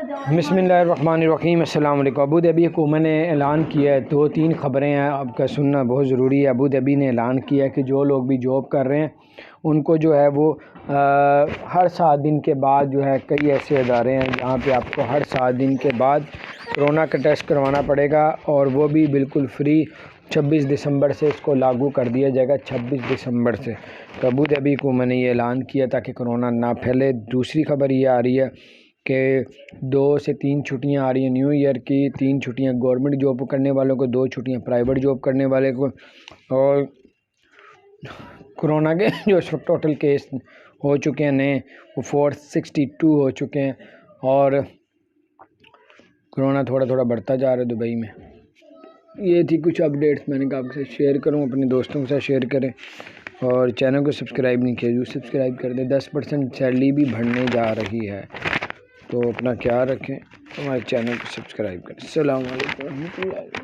بسم اللہ الرحمن الرحیم۔ السلام علیکم۔ ابوظہبی حکومت نے اعلان کیا ہے، 2-3 خبریں ہیں آپ کا سننا بہت ضروری ہے۔ ابوظہبی نے اعلان کیا ہے کہ جو لوگ بھی جاب کر رہے ہیں ان کو جو ہے وہ ہر 7 دن کے بعد جو ہے کئی ایسے ادارے ہیں جہاں پہ آپ کو ہر 7 دن کے بعد کرونا کا ٹیسٹ کروانا پڑے گا، اور وہ بھی بالکل فری۔ 26 دسمبر سے اس کو لاگو کر دیا جائے گا، 26 دسمبر سے۔ تو ابوظہبی حکومت نے یہ اعلان کیا تاکہ کرونا نہ پھیلے۔ دوسری خبر یہ آ رہی ہے کہ 2 سے 3 چھٹیاں آ رہی ہیں نیو ایئر کی، 3 چھٹیاں گورنمنٹ جاب کرنے والوں کو، 2 چھٹیاں پرائیویٹ جاب کرنے والے کو۔ اور کرونا کے جو اس وقت ٹوٹل کیس ہو چکے ہیں نئے وہ 462 ہو چکے ہیں، اور کرونا تھوڑا تھوڑا بڑھتا جا رہا ہے دبئی میں۔ یہ تھی کچھ اپڈیٹس، میں نے کہا آپ کے ساتھ شیئر کروں، اپنے دوستوں کے ساتھ شیئر کریں، اور چینل کو سبسکرائب نہیں کیا جو سبسکرائب کر دیں۔ 10% سیلری بھی بڑھنے جا رہی ہے، تو اپنا خیال رکھیں، ہمارے چینل کو سبسکرائب کریں۔ السلام علیکم ورحمۃ اللہ۔